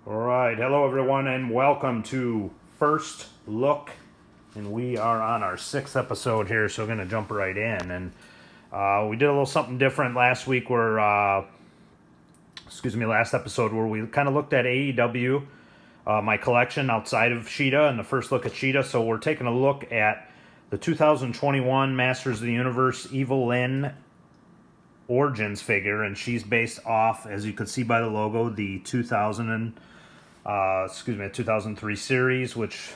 All right, hello everyone, and welcome to First Look. And we are on our 6th episode here, so we're going to jump right in. And we did a little something different last week, where, last episode, where we kind of looked at AEW, my collection outside of Sheeta, and the first look at Sheeta. So we're taking a look at the 2021 Masters of the Universe Evil Lyn Origins figure, and she's based off, as you can see by the logo, the 2003 series, which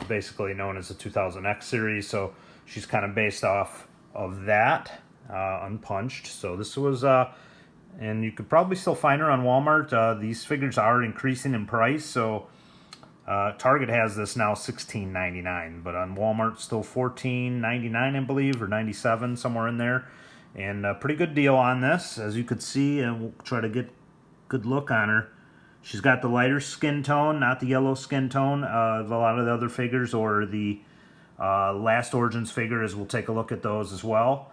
basically known as the 2000X series. So she's kind of based off of that, unpunched. So this was, and you could probably still find her on Walmart. These figures are increasing in price, so Target has this now $16.99, but on Walmart still $14.99, I believe, or $97, somewhere in there. And a pretty good deal on this, as you could see, and we'll try to get a good look on her. She's got the lighter skin tone, not the yellow skin tone of a lot of the other figures, or the last Origins figure, as we'll take a look at those as well.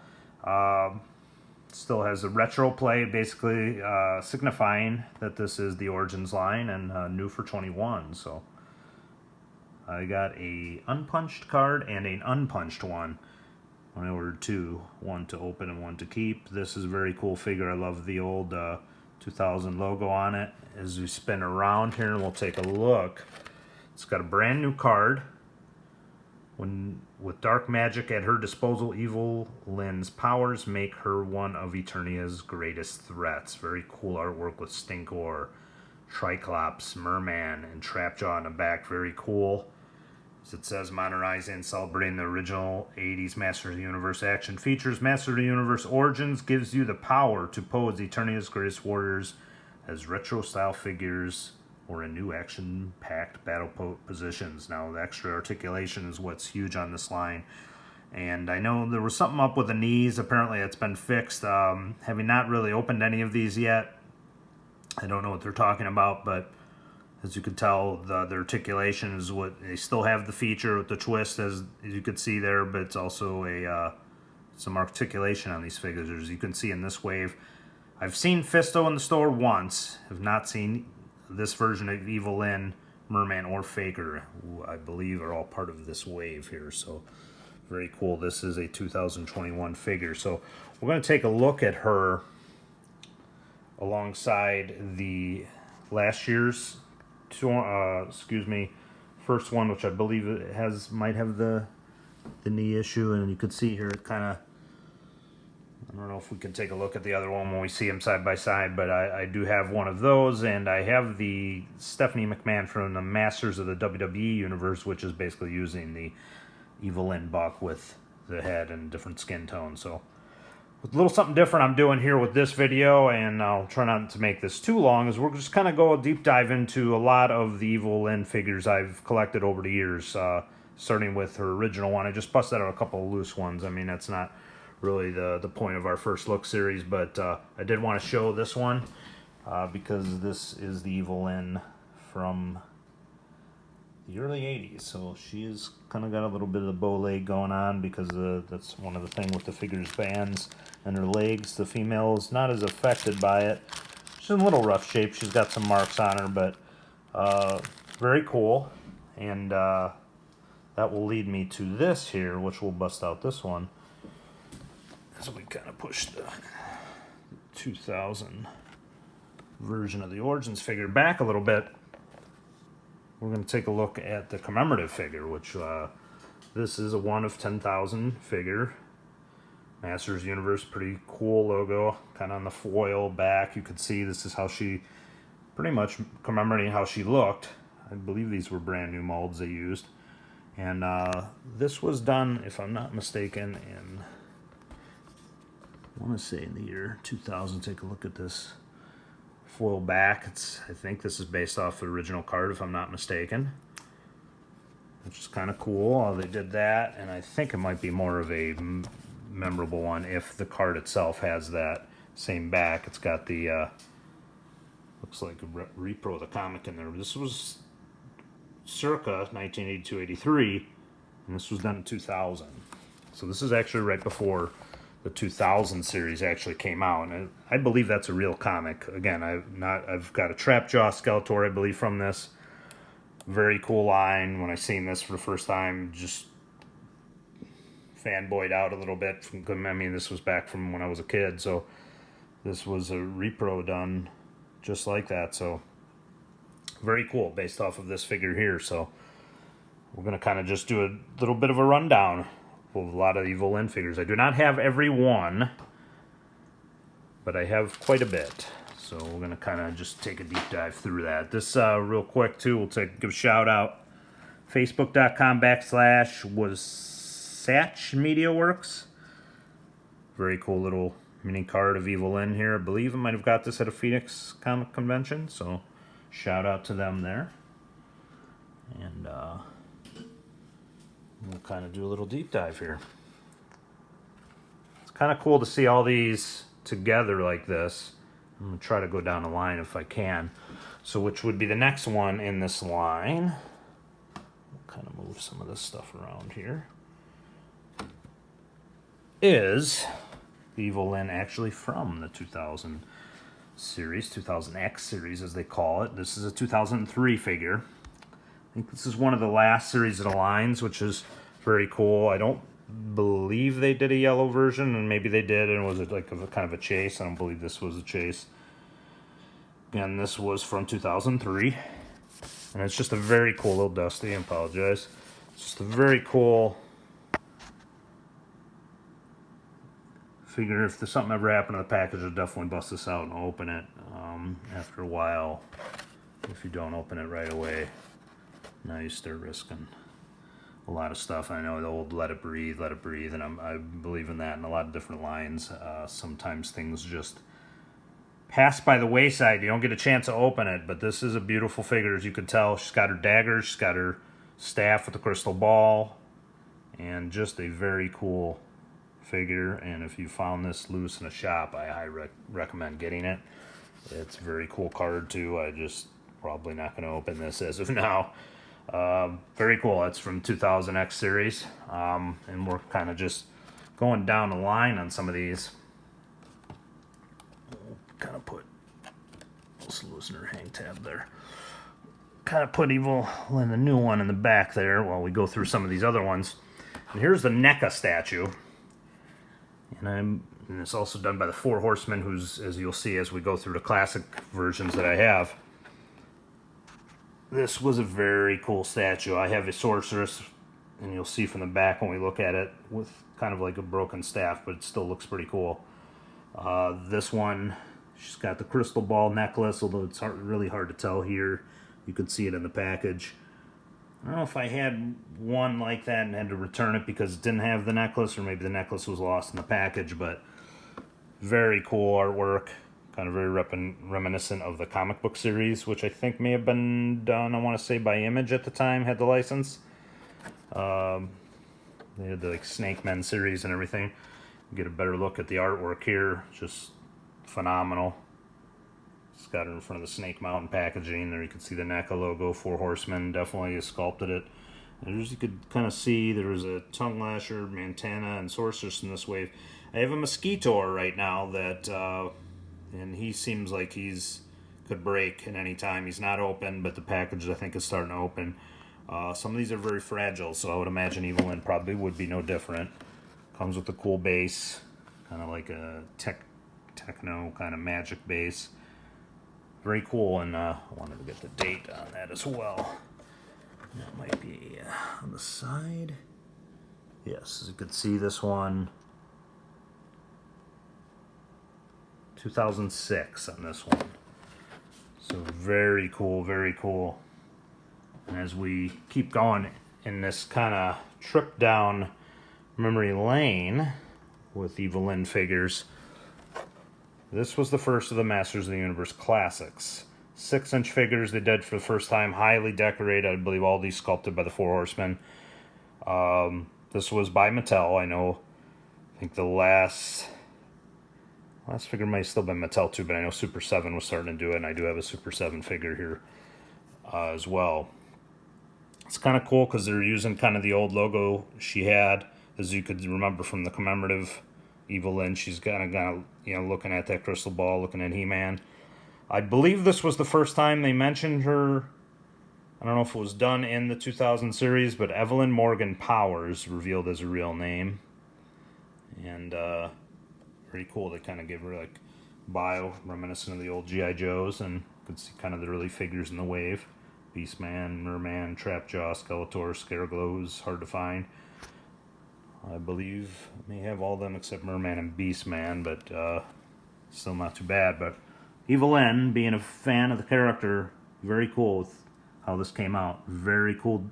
Still has the retro play, basically signifying that this is the Origins line and new for 21. So I got a unpunched card and an unpunched one. I ordered two, one to open and one to keep. This is a very cool figure. I love the old 2000 logo on it. As we spin around here, we'll take a look. It's got a brand new card. With dark magic at her disposal, Evil Lyn's powers make her one of Eternia's greatest threats. Very cool artwork with Stinkor, Triclops, Merman, and Trapjaw on the back. Very cool. As it says, modernizing, celebrating the original 80s Master of the Universe action features. Master of the Universe Origins gives you the power to pose Eternia's greatest warriors as retro-style figures or in new action-packed battle positions. Now, the extra articulation is what's huge on this line. And I know there was something up with the knees. Apparently, it's been fixed. Having not really opened any of these yet, I don't know what they're talking about, but as you can tell, the articulation is what they still have the feature with the twist, as you could see there, but it's also some articulation on these figures, as you can see in this wave. I've seen Fisto in the store once. Have not seen this version of Evil Lyn, Merman, or Faker, who I believe are all part of this wave here. So very cool. This is a 2021 figure. So we're going to take a look at her alongside the last year's first one, which I believe it might have the knee issue, and you could see here it kind of, I don't know if we can take a look at the other one when we see them side by side, but I do have one of those, and I have the Stephanie McMahon from the Masters of the WWE Universe, which is basically using the Evil Lyn buck with the head and different skin tones. So a little something different I'm doing here with this video, and I'll try not to make this too long, as we're just kind of go a deep dive into a lot of the Evil Lyn figures I've collected over the years, starting with her original one. I just busted out a couple of loose ones. I mean, that's not really the point of our first look series, but I did want to show this one because this is the Evil Lyn from the early 80s. So she's kind of got a little bit of the bow leg going on, because that's one of the things with the figure's bands and her legs. The female is not as affected by it. She's in a little rough shape. She's got some marks on her, but very cool. And that will lead me to this here, which will bust out this one. So we kind of push the 2000 version of the Origins figure back a little bit. We're going to take a look at the commemorative figure, which this is a 1 of 10,000 figure. Masters Universe, pretty cool logo, kind of on the foil back. You could see this is how she, pretty much commemorating how she looked. I believe these were brand new molds they used. And this was done, if I'm not mistaken, in, I want to say in the year 2000. Take a look at this foil back. I think this is based off the original card, if I'm not mistaken, which is kind of cool. They did that, and I think it might be more of a memorable one if the card itself has that same back. It's got the looks like a repro of the comic in there. This was circa 1982-83, and this was done in 2000. So this is actually right before the 2000 series actually came out, and I believe that's a real comic. Again, I've got a Trapjaw Skeletor, I believe, from this. Very cool line. When I seen this for the first time, just fanboyed out a little bit. I mean, this was back from when I was a kid, so this was a repro done just like that. So very cool, based off of this figure here. So we're going to kind of just do a little bit of a rundown of a lot of Evil Lyn figures. I do not have every one, but I have quite a bit. So we're going to kind of just take a deep dive through that. This, real quick, too, we'll give a shout out. Facebook.com/was Media Works. Very cool little mini card of Evil Lyn here. I believe I might have got this at a Phoenix comic convention, so shout out to them there. And we'll kind of do a little deep dive here. It's kind of cool to see all these together like this. I'm going to try to go down the line if I can. So which would be the next one in this line. We'll kind of move some of this stuff around here. Is Evil Lyn actually from the 2000 series, 2000X series as they call it. This is a 2003 figure. I think this is one of the last series of the lines, which is very cool. I don't believe they did a yellow version, and maybe they did, and it was like kind of a chase. I don't believe this was a chase. Again, this was from 2003, and it's just a very cool little Dusty. I apologize. It's just a very cool figure. If there's something ever happened to the package, I'll definitely bust this out and open it after a while. If you don't open it right away, now you start risking a lot of stuff. I know the old let it breathe, and I believe in that in a lot of different lines. Sometimes things just pass by the wayside. You don't get a chance to open it, but this is a beautiful figure. As you can tell, she's got her daggers, she's got her staff with the crystal ball, and just a very cool figure. And if you found this loose in a shop, I highly recommend getting it. It's a very cool card too. I just probably not going to open this as of now. Very cool. That's from 2000X series, and we're kind of just going down the line on some of these. We'll kind of put, let's loosen her hang tab there. Kind of put Evil Lyn, the new one, in the back there while we go through some of these other ones. And here's the Neca Statue. And it's also done by the Four Horsemen, who's, as you'll see as we go through the classic versions that I have. This was a very cool statue. I have a Sorceress, and you'll see from the back when we look at it, with kind of like a broken staff, but it still looks pretty cool. This one, she's got the crystal ball necklace, although it's really hard to tell here. You can see it in the package. I don't know if I had one like that and had to return it because it didn't have the necklace, or maybe the necklace was lost in the package, but very cool artwork. Kind of very reminiscent of the comic book series, which I think may have been done, I want to say, by Image at the time, had the license. They had the Snake Men series and everything. You get a better look at the artwork here. Just phenomenal. It's got it in front of the Snake Mountain packaging. There you can see the NECA logo, Four Horsemen, definitely sculpted it. And as you could kind of see, there was a Tongue Lasher, Montana, and Sorceress in this wave. I have a Mosquitoer right now that... and he seems like could break at any time. He's not open, but the package I think is starting to open. Some of these are very fragile, so I would imagine Evil Lyn probably would be no different. Comes with a cool base, kind of like a techno kind of magic base. Very cool, and I wanted to get the date on that as well. That might be on the side. Yes, as you can see, this one. 2006 on this one. So very cool, very cool. And as we keep going in this kind of trip down memory lane with Evil Lyn figures, this was the first of the Masters of the Universe Classics. 6-inch figures they did for the first time, highly decorated. I believe all these sculpted by the Four Horsemen. This was by Mattel. I think the last figure might have still been Mattel too, but I know Super 7 was starting to do it, and I do have a Super 7 figure here as well. It's kind of cool because they're using kind of the old logo she had, as you could remember from the commemorative Evil Lyn. She's kind of, you know, looking at that crystal ball, looking at He-Man. I believe this was the first time they mentioned her. I don't know if it was done in the 2000 series, but Evelyn Morgan Powers revealed as a real name. And pretty cool. They kind of give her like bio reminiscent of the old G.I. Joes, and you can see kind of the early figures in the wave. Beastman, Merman, Trapjaw, Skeletor, Scareglows, hard to find. I believe I may have all of them except Merman and Beastman, but still not too bad. But Evil Lyn, being a fan of the character, very cool with how this came out. Very cool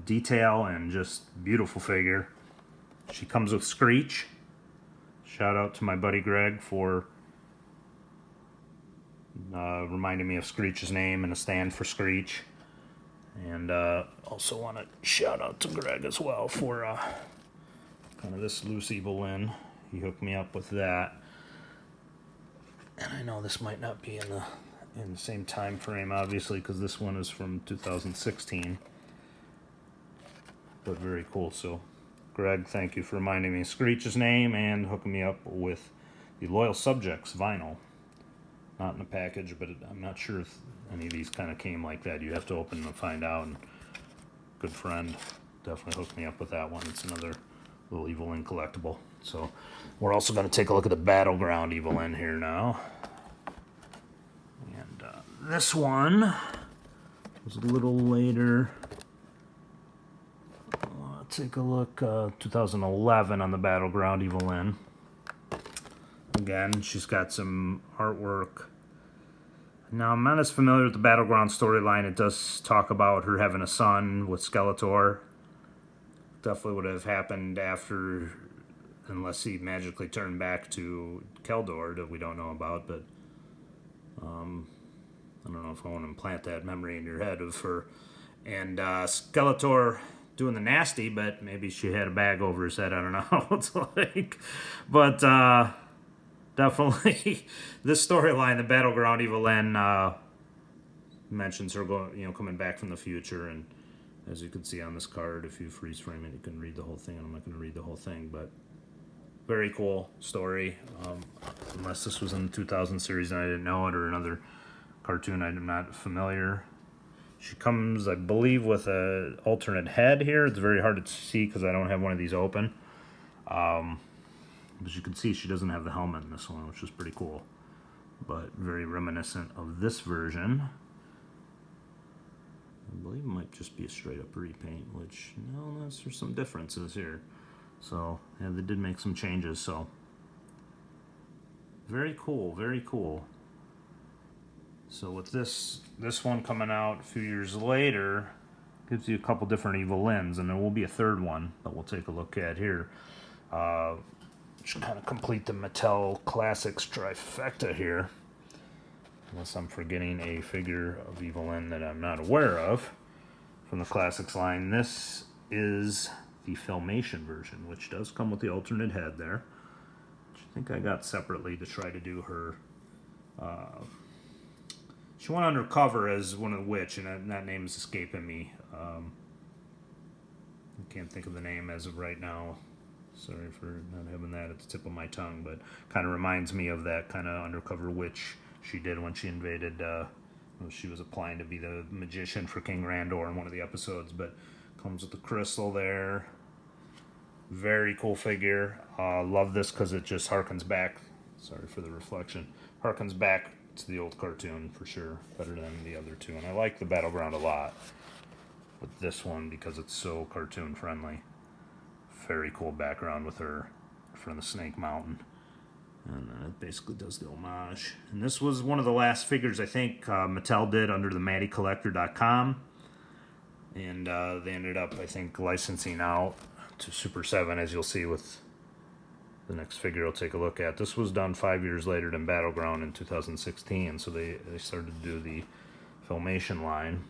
detail and just beautiful figure. She comes with Screech. Shout out to my buddy Greg for reminding me of Screech's name and a stand for Screech. And also want to shout out to Greg as well for kind of this loose Evil Lyn. He hooked me up with that. And I know this might not be in the same time frame, obviously, because this one is from 2016. But very cool. So, Greg, thank you for reminding me of Screech's name and hooking me up with the Loyal Subjects vinyl. Not in the package, but I'm not sure if any of these kind of came like that. You have to open them and find out. And good friend definitely hooked me up with that one. It's another little Evil Lyn collectible. So we're also going to take a look at the Battleground Evil Lyn here now. And this one was a little later. Take a look, 2011 on the Battleground Evil Lyn. Again, she's got some artwork. Now, I'm not as familiar with the Battleground storyline. It does talk about her having a son with Skeletor. Definitely would have happened after, unless he magically turned back to Keldor that we don't know about, but I don't know if I want to implant that memory in your head of her. And Skeletor doing the nasty, but maybe she had a bag over his head. I don't know what it's like. But definitely this storyline, the Battleground Evil Lyn, mentions her coming back from the future. And as you can see on this card, if you freeze frame it, you can read the whole thing. And I'm not going to read the whole thing, but very cool story. Unless this was in the 2000 series and I didn't know it, or another cartoon I'm not familiar. She comes, I believe, with an alternate head here. It's very hard to see because I don't have one of these open. But you can see she doesn't have the helmet in this one, which is pretty cool. But very reminiscent of this version. I believe it might just be a straight up repaint, which, no, there's some differences here. So, yeah, they did make some changes, so. Very cool, very cool. So with this one coming out a few years later, gives you a couple different Evil Lyns, and there will be a third one that we'll take a look at here. Should kind of complete the Mattel Classics trifecta here. Unless I'm forgetting a figure of Evil Lyn that I'm not aware of from the Classics line. This is the Filmation version, which does come with the alternate head there, which I think I got separately to try to do her. She went undercover as one of the witch, and that name is escaping me. I can't think of the name as of right now. Sorry for not having that at the tip of my tongue, but kind of reminds me of that kind of undercover witch she did when she invaded. She was applying to be the magician for King Randor in one of the episodes, but comes with the crystal there. Very cool figure. Love this because it just harkens back. Sorry for the reflection. Harkens back to the old cartoon for sure. Better than the other two. And I like the Battleground a lot. But this one, because it's so cartoon friendly. Very cool background with her from the Snake Mountain. And it basically does the homage. And this was one of the last figures I think Mattel did under the MattyCollector.com. And they ended up, I think, licensing out to Super 7, as you'll see with the next figure I'll take a look at. This was done 5 years later than Battleground in 2016, so they started to do the Filmation line.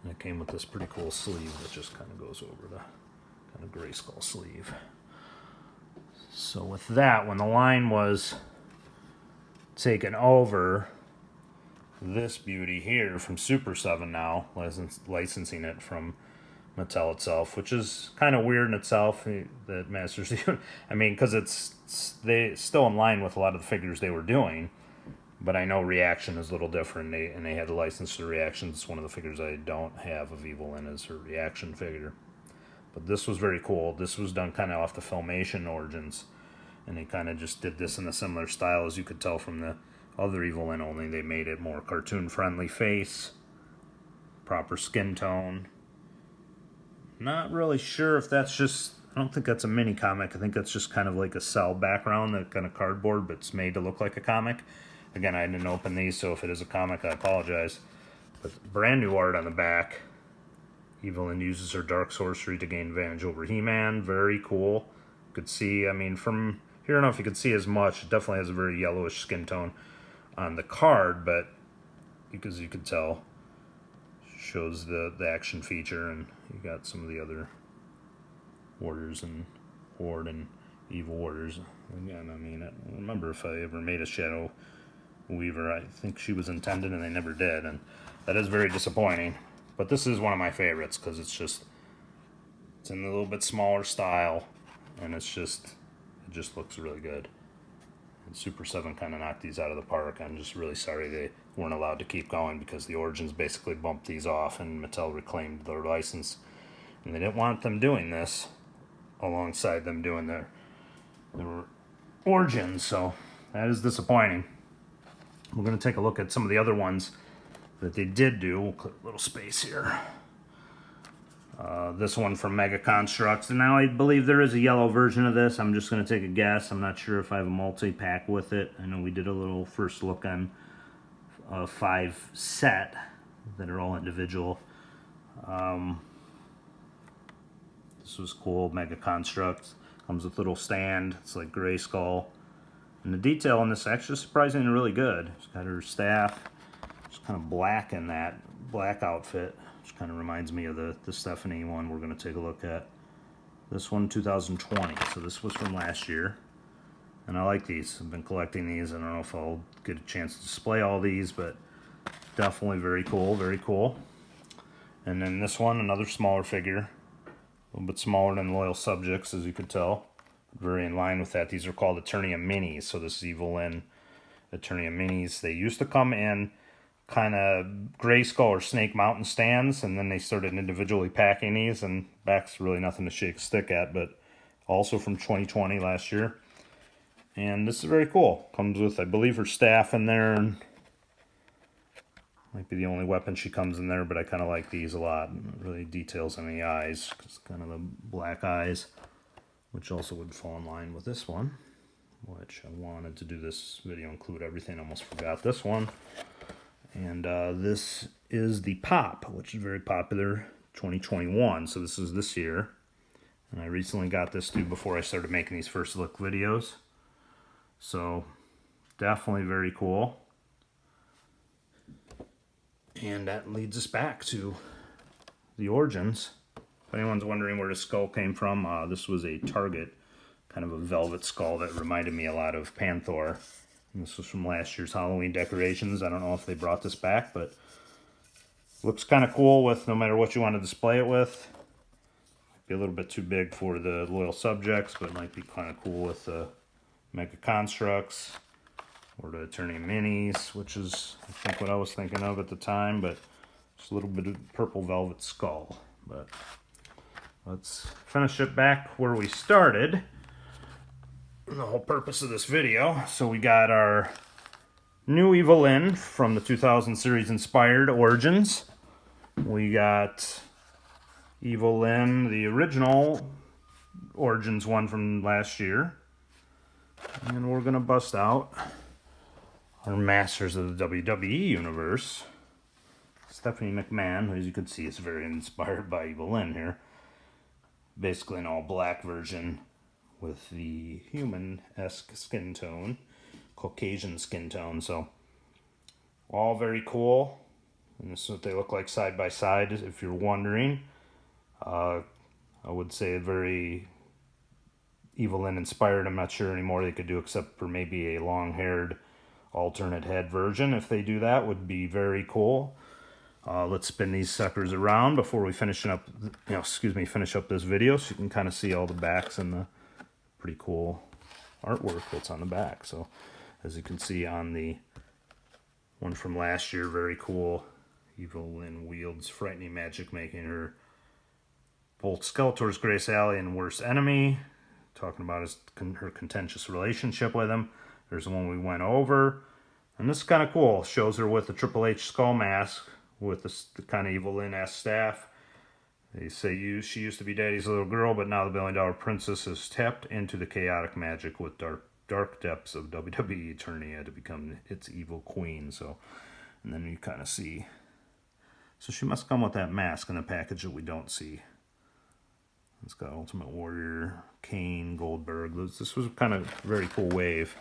And it came with this pretty cool sleeve that just kind of goes over the kind of Grayskull sleeve. So with that, when the line was taken over, this beauty here from Super 7 now, licensing it from Mattel itself, which is kind of weird in itself that Masters. I mean, because they still in line with a lot of the figures they were doing, but I know Reaction is a little different. And they had the license to Reaction. It's one of the figures I don't have of Evil Lyn is her Reaction figure. But this was very cool. This was done kind of off the Filmation Origins, and they kind of just did this in a similar style as you could tell from the other Evil Lyn, only they made it more cartoon-friendly face, proper skin tone. Not really sure if that's just, I don't think that's a mini comic. I think that's just kind of like a cell background, that kind of cardboard, but it's made to look like a comic. Again, I didn't open these, so if it is a comic, I apologize. But brand new art on the back. Evil Lyn uses her dark sorcery to gain advantage over He-Man. Very cool. You could see, I mean, from here, I don't know if you could see as much. It definitely has a very yellowish skin tone on the card, but because you could tell, shows the action feature, and you got some of the other Warriors and Horde and Evil Warriors. Again, I mean, I don't remember if I ever made a Shadow Weaver. I think she was intended and they never did, and that is very disappointing. But this is one of my favorites because it's in a little bit smaller style, and it just looks really good. And Super 7 kind of knocked these out of the park. I'm just really sorry they weren't allowed to keep going because the Origins basically bumped these off and Mattel reclaimed their license. And they didn't want them doing this alongside them doing their Origins, so that is disappointing. We're going to take a look at some of the other ones that they did do. We'll click a little space here. This one from Mega Construx. And now I believe there is a yellow version of this. I'm just going to take a guess. I'm not sure if I have a multi-pack with it. I know we did a little first look on a 5 set that are all individual. This was cool. Mega Construx. Comes with a little stand. It's like Grayskull. And the detail on this is actually surprisingly really good. She's got her staff. It's kind of black in that black outfit, which kind of reminds me of the Stephanie one we're going to take a look at. This one, 2020, so this was from last year. And I like these. I've been collecting these. I don't know if I'll get a chance to display all these, but definitely very cool, very cool. And then this one, another smaller figure. A little bit smaller than Loyal Subjects, as you could tell. Very in line with that. These are called Eternia Minis, so this is Evil Lyn Eternia Minis. They used to come in kind of Grayskull or Snake Mountain stands, and then they started individually packing these, and back's really nothing to shake a stick at, but also from 2020 last year. And this is very cool. Comes with, I believe, her staff in there, and might be the only weapon she comes in there, but I kind of like these a lot. Really details on the eyes, because kind of the black eyes, which also would fall in line with this one, which I wanted to do this video include everything. I almost forgot this one. And this is the Pop, which is very popular, 2021, so this is this year. And I recently got this too before I started making these first look videos. So definitely very cool. And that leads us back to the Origins. If anyone's wondering where the skull came from, this was a Target, kind of a velvet skull that reminded me a lot of Panther. And this was from last year's Halloween decorations. I don't know if they brought this back, but looks kind of cool with no matter what you want to display it with. Might be a little bit too big for the Loyal Subjects, but it might be kind of cool with the Mega Construx or the Eternia Minis, which is, I think, what I was thinking of at the time, but just a little bit of purple velvet skull. But let's finish it back where we started. The whole purpose of this video. So we got our new Evil Lyn from the 2000 series inspired Origins. We got Evil Lyn, the original Origins one from last year. And we're going to bust out our Masters of the WWE Universe. Stephanie McMahon, who as you can see is very inspired by Evil Lyn here. Basically an all black version with the human-esque skin tone, Caucasian skin tone, so all very cool. And this is what they look like side by side, if you're wondering. I would say very Evil Lyn inspired. I'm not sure anymore they could do except for maybe a long-haired alternate head version. If they do that, would be very cool. Let's spin these suckers around before we finish up this video, so you can kind of see all the backs and the pretty cool artwork that's on the back. So as you can see on the one from last year, very cool. Evil Lyn wields frightening magic, making her both Skeletor's greatest ally and worst enemy. Talking about her contentious relationship with him. There's the one we went over. And this is kind of cool. Shows her with the Triple H skull mask with the kind of Evil Lyn-esque staff. They say she used to be Daddy's little girl, but now the $1 billion princess has tapped into the chaotic magic with dark depths of WWE Eternia to become its evil queen. So, and then you kind of see. So she must come with that mask in the package that we don't see. It's got Ultimate Warrior, Kane, Goldberg. This was kind of a very cool wave.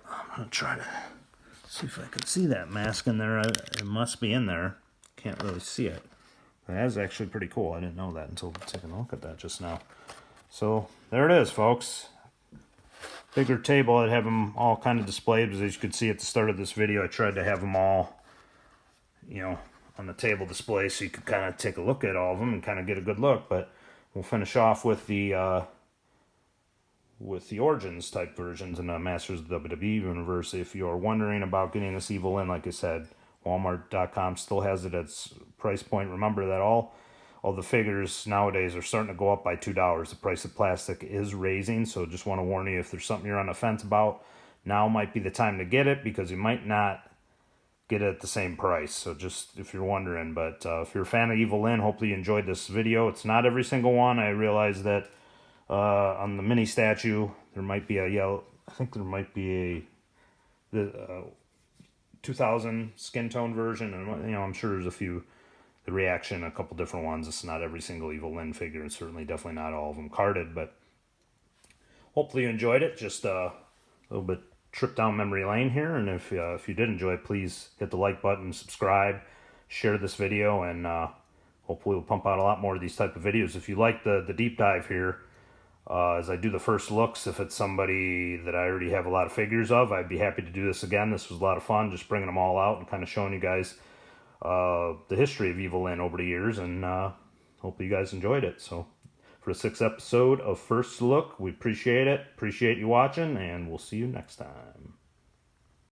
I'm going to try to see if I can see that mask in there. It must be in there. Can't really see it. That is actually pretty cool. I didn't know that until taking a look at that just now. So there it is, folks. Bigger table. I'd have them all kind of displayed, because as you could see at the start of this video, I tried to have them all, you know, on the table display so you could kind of take a look at all of them and kind of get a good look. But we'll finish off with the Origins type versions in the Masters of the WWE universe. If you're wondering about getting this Evil Lyn, like I said, Walmart.com still has it at its price point. Remember that all the figures nowadays are starting to go up by $2. The price of plastic is raising, so just want to warn you, if there's something you're on the fence about, now might be the time to get it, because you might not get it at the same price. So just if you're wondering. But if you're a fan of Evil Lyn, hopefully you enjoyed this video. It's not every single one. I realize that on the mini statue there might be a yellow, I think there might be the 2000 skin tone version, and you know, I'm sure there's the reaction, a couple different ones. It's not every single Evil Lyn figure, and certainly definitely not all of them carded. But hopefully you enjoyed it. Just a little bit trip down memory lane here, and if you did enjoy it, please hit the like button, subscribe, share this video, and hopefully we'll pump out a lot more of these type of videos. If you like the deep dive here, as I do the first looks, if it's somebody that I already have a lot of figures of, I'd be happy to do this again. This was a lot of fun, just bringing them all out and kind of showing you guys the history of Evil Lyn over the years, and hopefully you guys enjoyed it. So for the 6th episode of First Look, we appreciate it. Appreciate you watching, and we'll see you next time.